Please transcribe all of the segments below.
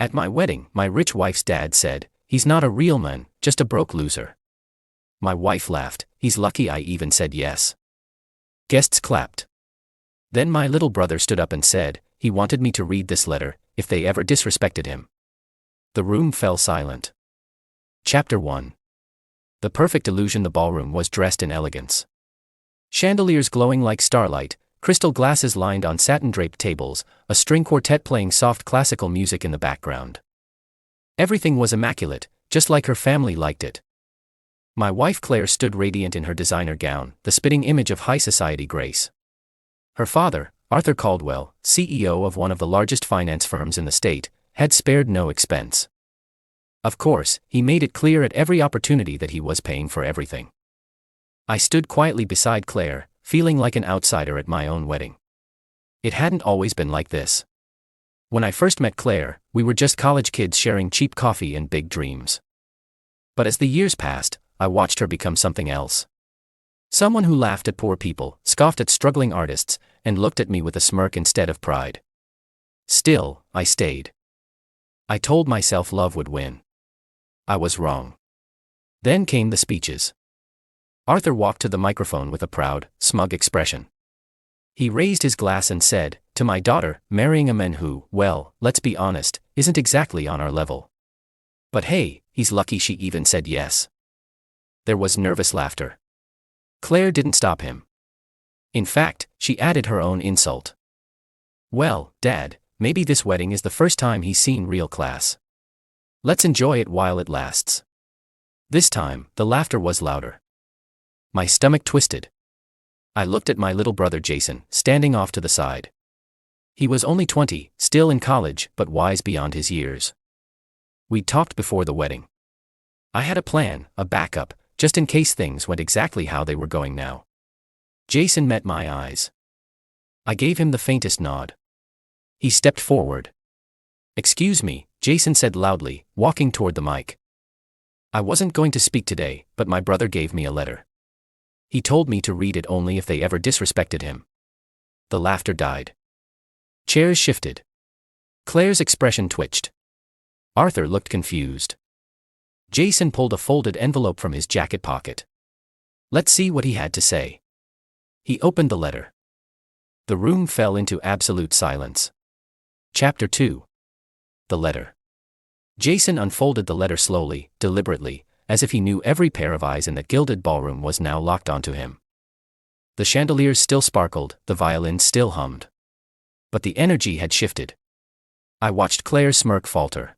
At my wedding, my rich wife's dad said, "He's not a real man, just a broke loser." My wife laughed. "He's lucky I even said yes." Guests clapped. Then my little brother stood up and said, he wanted me to read this letter, if they ever disrespected him. The room fell silent. Chapter 1. The perfect illusion. The ballroom was dressed in elegance. Chandeliers glowing like starlight, crystal glasses lined on satin-draped tables, a string quartet playing soft classical music in the background. Everything was immaculate, just like her family liked it. My wife Claire stood radiant in her designer gown, the spitting image of high society grace. Her father, Arthur Caldwell, CEO of one of the largest finance firms in the state, had spared no expense. Of course, he made it clear at every opportunity that he was paying for everything. I stood quietly beside Claire, feeling like an outsider at my own wedding. It hadn't always been like this. When I first met Claire, we were just college kids sharing cheap coffee and big dreams. But as the years passed, I watched her become something else. Someone who laughed at poor people, scoffed at struggling artists, and looked at me with a smirk instead of pride. Still, I stayed. I told myself love would win. I was wrong. Then came the speeches. Arthur walked to the microphone with a proud, smug expression. He raised his glass and said, "To my daughter, marrying a man who, well, let's be honest, isn't exactly on our level. But hey, he's lucky she even said yes." There was nervous laughter. Claire didn't stop him. In fact, she added her own insult. "Well, Dad, maybe this wedding is the first time he's seen real class. Let's enjoy it while it lasts." This time, the laughter was louder. My stomach twisted. I looked at my little brother Jason, standing off to the side. He was only 20, still in college, but wise beyond his years. We talked before the wedding. I had a plan, a backup, just in case things went exactly how they were going now. Jason met my eyes. I gave him the faintest nod. He stepped forward. "Excuse me," Jason said loudly, walking toward the mic. "I wasn't going to speak today, but my brother gave me a letter. He told me to read it only if they ever disrespected him." The laughter died. Chairs shifted. Claire's expression twitched. Arthur looked confused. Jason pulled a folded envelope from his jacket pocket. Let's see what he had to say. He opened the letter. The room fell into absolute silence. Chapter 2. The letter. Jason unfolded the letter slowly, deliberately, as if he knew every pair of eyes in that gilded ballroom was now locked onto him. The chandeliers still sparkled, the violin still hummed. But the energy had shifted. I watched Claire's smirk falter.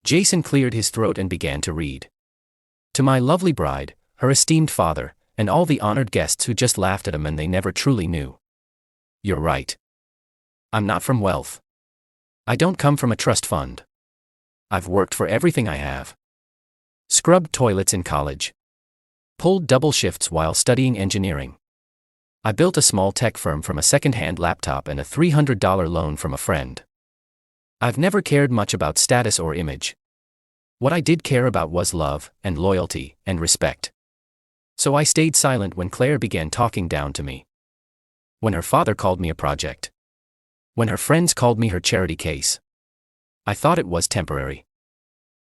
Jason cleared his throat and began to read. "To my lovely bride, her esteemed father, and all the honored guests who just laughed at a man they never truly knew. You're right. I'm not from wealth. I don't come from a trust fund. I've worked for everything I have. Scrubbed toilets in college. Pulled double shifts while studying engineering. I built a small tech firm from a second-hand laptop and a $300 loan from a friend. I've never cared much about status or image. What I did care about was love, and loyalty, and respect. So I stayed silent when Claire began talking down to me. When her father called me a project. When her friends called me her charity case. I thought it was temporary.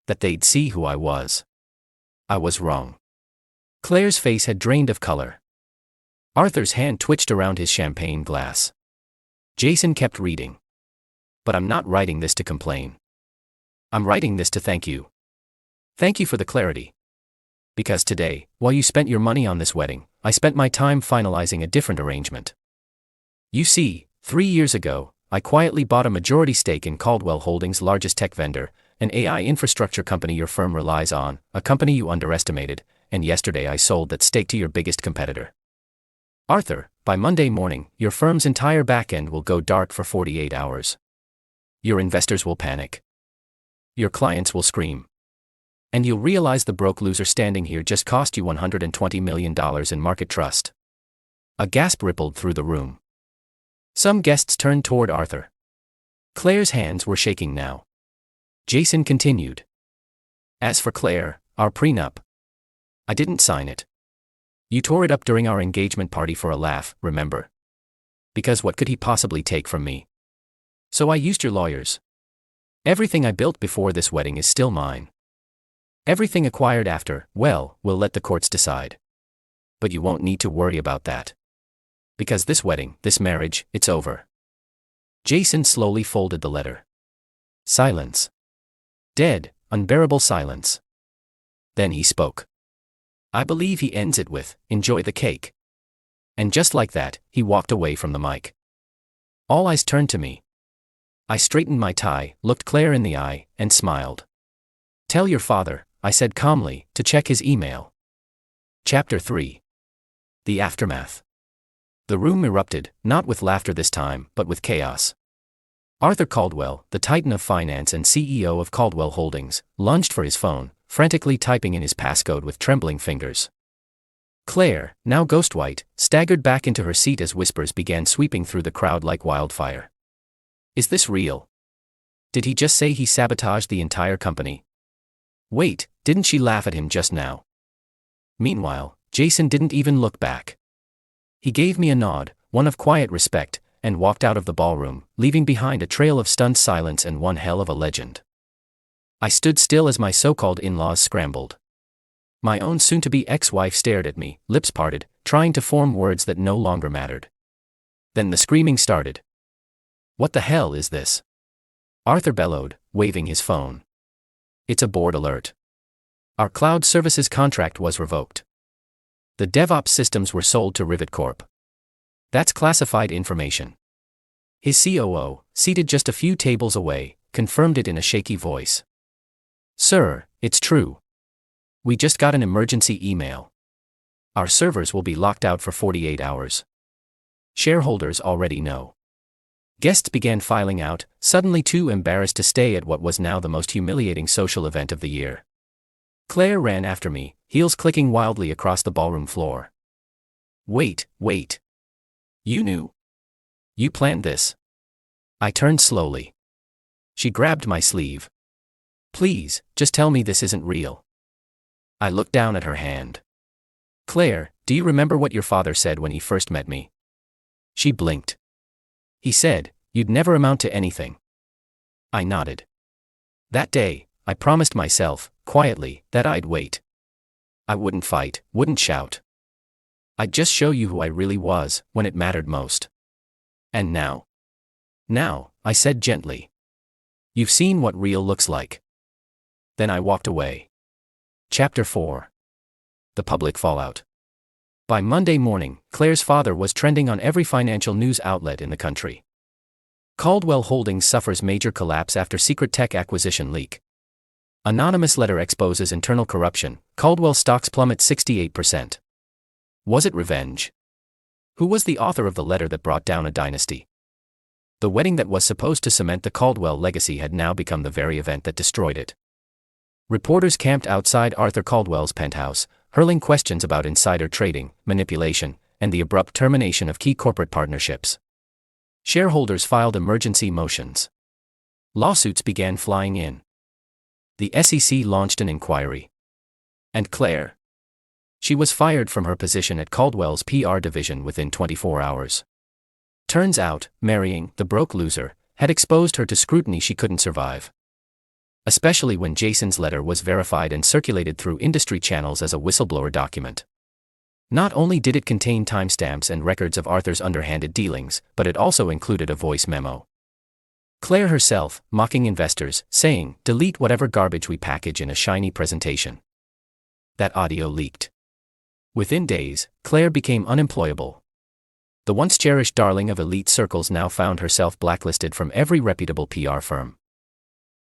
That they'd see who I was. I was wrong." Claire's face had drained of color. Arthur's hand twitched around his champagne glass. Jason kept reading. "But I'm not writing this to complain. I'm writing this to thank you. Thank you for the clarity. Because today, while you spent your money on this wedding, I spent my time finalizing a different arrangement. You see, 3 years ago, I quietly bought a majority stake in Caldwell Holdings' largest tech vendor, an AI infrastructure company your firm relies on, a company you underestimated, and yesterday I sold that stake to your biggest competitor. Arthur, by Monday morning, your firm's entire backend will go dark for 48 hours. Your investors will panic. Your clients will scream. And you'll realize the broke loser standing here just cost you $120 million in market trust." A gasp rippled through the room. Some guests turned toward Arthur. Claire's hands were shaking now. Jason continued. "As for Claire, our prenup. I didn't sign it. You tore it up during our engagement party for a laugh, remember? Because what could he possibly take from me? So I used your lawyers. Everything I built before this wedding is still mine. Everything acquired after, well, we'll let the courts decide. But you won't need to worry about that. Because this wedding, this marriage, it's over. Jason slowly folded the letter. Silence. Dead, unbearable silence. Then he spoke. I believe he ends it with, enjoy the cake. And just like that, he walked away from the mic. All eyes turned to me. I straightened my tie, looked Claire in the eye, and smiled. Tell your father, I said calmly, to check his email. Chapter 3. The Aftermath. The room erupted, not with laughter this time, but with chaos. Arthur Caldwell, the titan of finance and CEO of Caldwell Holdings, lunged for his phone, frantically typing in his passcode with trembling fingers. Claire, now ghost white, staggered back into her seat as whispers began sweeping through the crowd like wildfire. Is this real? Did he just say he sabotaged the entire company? Wait, didn't she laugh at him just now? Meanwhile, Jason didn't even look back. He gave me a nod, one of quiet respect, and walked out of the ballroom, leaving behind a trail of stunned silence and one hell of a legend. I stood still as my so-called in-laws scrambled. My own soon-to-be ex-wife stared at me, lips parted, trying to form words that no longer mattered. Then the screaming started. What the hell is this? Arthur bellowed, waving his phone. It's a board alert. Our cloud services contract was revoked. The DevOps systems were sold to Rivet Corp. That's classified information. His COO, seated just a few tables away, confirmed it in a shaky voice. Sir, it's true. We just got an emergency email. Our servers will be locked out for 48 hours. Shareholders already know. Guests began filing out, suddenly too embarrassed to stay at what was now the most humiliating social event of the year. Claire ran after me, heels clicking wildly across the ballroom floor. Wait. You knew. You planned this. I turned slowly. She grabbed my sleeve. Please, just tell me this isn't real. I looked down at her hand. Claire, do you remember what your father said when he first met me? She blinked. He said, you'd never amount to anything. I nodded. That day, I promised myself, quietly, that I'd wait. I wouldn't fight, wouldn't shout. I'd just show you who I really was, when it mattered most. And now? Now, I said gently. You've seen what real looks like. Then I walked away. Chapter 4. The Public Fallout. By Monday morning, Claire's father was trending on every financial news outlet in the country. Caldwell Holdings suffers major collapse after secret tech acquisition leak. Anonymous letter exposes internal corruption, Caldwell stocks plummet 68%. Was it revenge? Who was the author of the letter that brought down a dynasty? The wedding that was supposed to cement the Caldwell legacy had now become the very event that destroyed it. Reporters camped outside Arthur Caldwell's penthouse, hurling questions about insider trading, manipulation, and the abrupt termination of key corporate partnerships. Shareholders filed emergency motions. Lawsuits began flying in. The SEC launched an inquiry. And Claire? She was fired from her position at Caldwell's PR division within 24 hours. Turns out, marrying the broke loser had exposed her to scrutiny she couldn't survive. Especially when Jason's letter was verified and circulated through industry channels as a whistleblower document. Not only did it contain timestamps and records of Arthur's underhanded dealings, but it also included a voice memo. Claire herself, mocking investors, saying, delete whatever garbage we package in a shiny presentation. That audio leaked. Within days, Claire became unemployable. The once cherished darling of elite circles now found herself blacklisted from every reputable PR firm.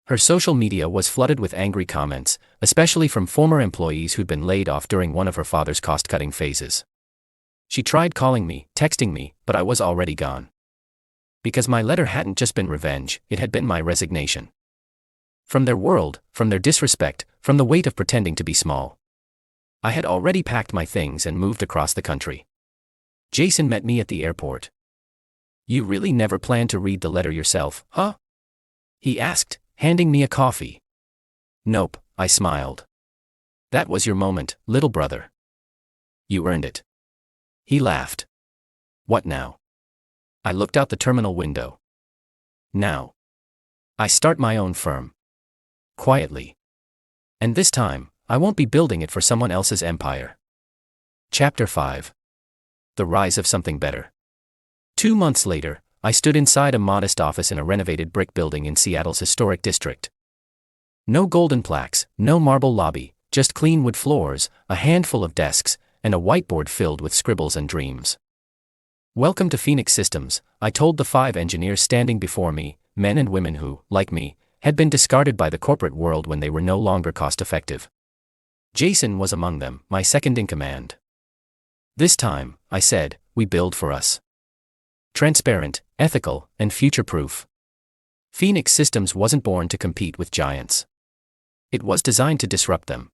Her social media was flooded with angry comments, especially from former employees who'd been laid off during one of her father's cost-cutting phases. She tried calling me, texting me, but I was already gone. Because my letter hadn't just been revenge, it had been my resignation. From their world, from their disrespect, from the weight of pretending to be small. I had already packed my things and moved across the country. Jason met me at the airport. You really never planned to read the letter yourself, huh? He asked, handing me a coffee. Nope, I smiled. That was your moment, little brother. You earned it. He laughed. What now? I looked out the terminal window. Now. I start my own firm. Quietly. And this time, I won't be building it for someone else's empire. Chapter 5. The Rise of Something Better. 2 months later, I stood inside a modest office in a renovated brick building in Seattle's historic district. No golden plaques, no marble lobby, just clean wood floors, a handful of desks, and a whiteboard filled with scribbles and dreams. Welcome to Phoenix Systems, I told the 5 engineers standing before me, men and women who, like me, had been discarded by the corporate world when they were no longer cost-effective. Jason was among them, my second in command. This time, I said, we build for us. Transparent, ethical, and future-proof. Phoenix Systems wasn't born to compete with giants. It was designed to disrupt them.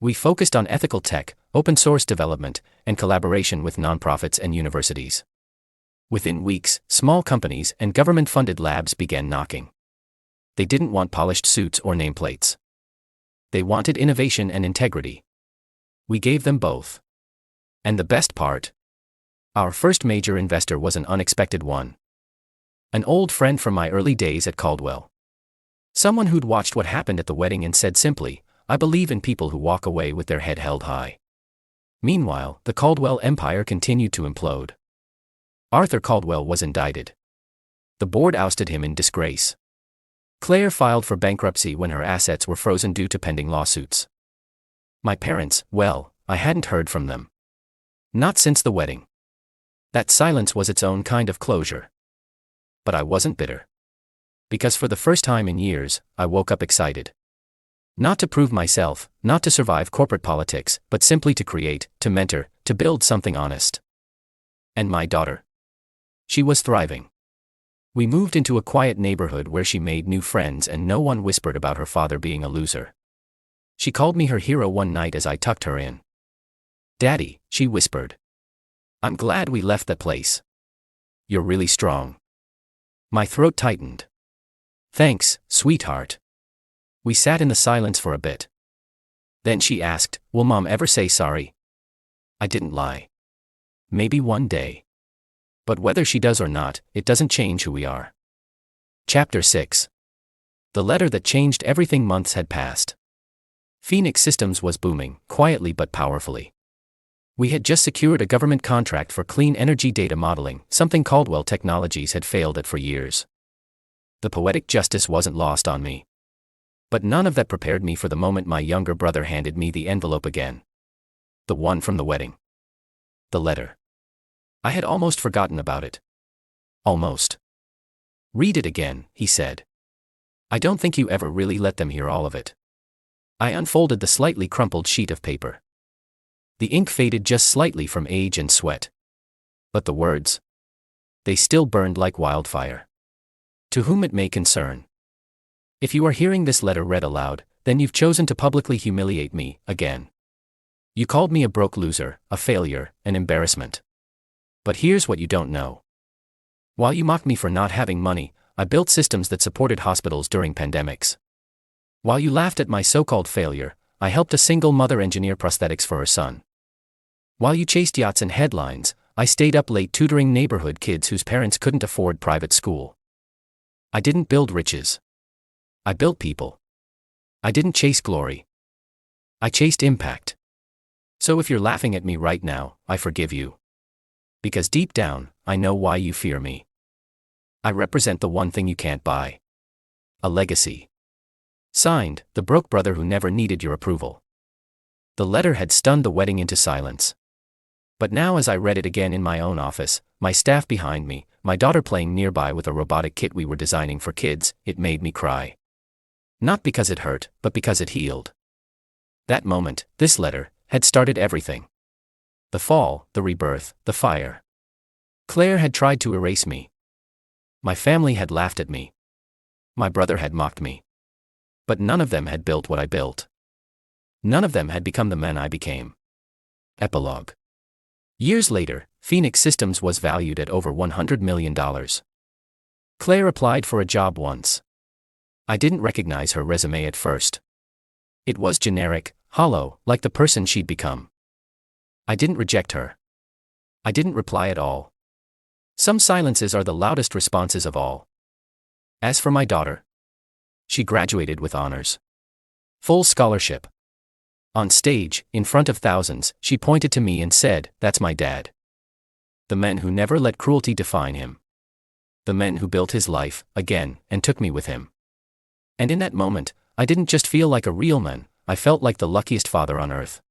We focused on ethical tech, open-source development, and collaboration with nonprofits and universities. Within weeks, small companies and government-funded labs began knocking. They didn't want polished suits or nameplates. They wanted innovation and integrity. We gave them both. And the best part? Our first major investor was an unexpected one. An old friend from my early days at Caldwell. Someone who'd watched what happened at the wedding and said simply, I believe in people who walk away with their head held high. Meanwhile, the Caldwell empire continued to implode. Arthur Caldwell was indicted. The board ousted him in disgrace. Claire filed for bankruptcy when her assets were frozen due to pending lawsuits. My parents, well, I hadn't heard from them. Not since the wedding. That silence was its own kind of closure. But I wasn't bitter. Because for the first time in years, I woke up excited. Not to prove myself, not to survive corporate politics, but simply to create, to mentor, to build something honest. And my daughter. She was thriving. We moved into a quiet neighborhood where she made new friends and no one whispered about her father being a loser. She called me her hero one night as I tucked her in. Daddy, she whispered. I'm glad we left that place. You're really strong. My throat tightened. Thanks, sweetheart. We sat in the silence for a bit. Then she asked, will Mom ever say sorry? I didn't lie. Maybe one day. But whether she does or not, it doesn't change who we are. Chapter 6. The letter that changed everything. Months had passed. Phoenix Systems was booming, quietly but powerfully. We had just secured a government contract for clean energy data modeling, something Caldwell Technologies had failed at for years. The poetic justice wasn't lost on me. But none of that prepared me for the moment my younger brother handed me the envelope again. The one from the wedding. The letter. I had almost forgotten about it. Almost. Read it again, he said. I don't think you ever really let them hear all of it. I unfolded the slightly crumpled sheet of paper. The ink faded just slightly from age and sweat. But the words. They still burned like wildfire. To whom it may concern. If you are hearing this letter read aloud, then you've chosen to publicly humiliate me, again. You called me a broke loser, a failure, an embarrassment. But here's what you don't know. While you mocked me for not having money, I built systems that supported hospitals during pandemics. While you laughed at my so-called failure, I helped a single mother engineer prosthetics for her son. While you chased yachts and headlines, I stayed up late tutoring neighborhood kids whose parents couldn't afford private school. I didn't build riches. I built people. I didn't chase glory. I chased impact. So if you're laughing at me right now, I forgive you. Because deep down, I know why you fear me. I represent the one thing you can't buy. A legacy. Signed, the broke brother who never needed your approval. The letter had stunned the wedding into silence. But now as I read it again in my own office, my staff behind me, my daughter playing nearby with a robotic kit we were designing for kids, it made me cry. Not because it hurt, but because it healed. That moment, this letter, had started everything. The fall, the rebirth, the fire. Claire had tried to erase me. My family had laughed at me. My brother had mocked me. But none of them had built what I built. None of them had become the men I became. Epilogue. Years later, Phoenix Systems was valued at over $100 million. Claire applied for a job once. I didn't recognize her resume at first. It was generic, hollow, like the person she'd become. I didn't reject her. I didn't reply at all. Some silences are the loudest responses of all. As for my daughter, she graduated with honors. Full scholarship. On stage, in front of thousands, she pointed to me and said, "That's my dad." The man who never let cruelty define him. The man who built his life, again, and took me with him. And in that moment, I didn't just feel like a real man, I felt like the luckiest father on earth.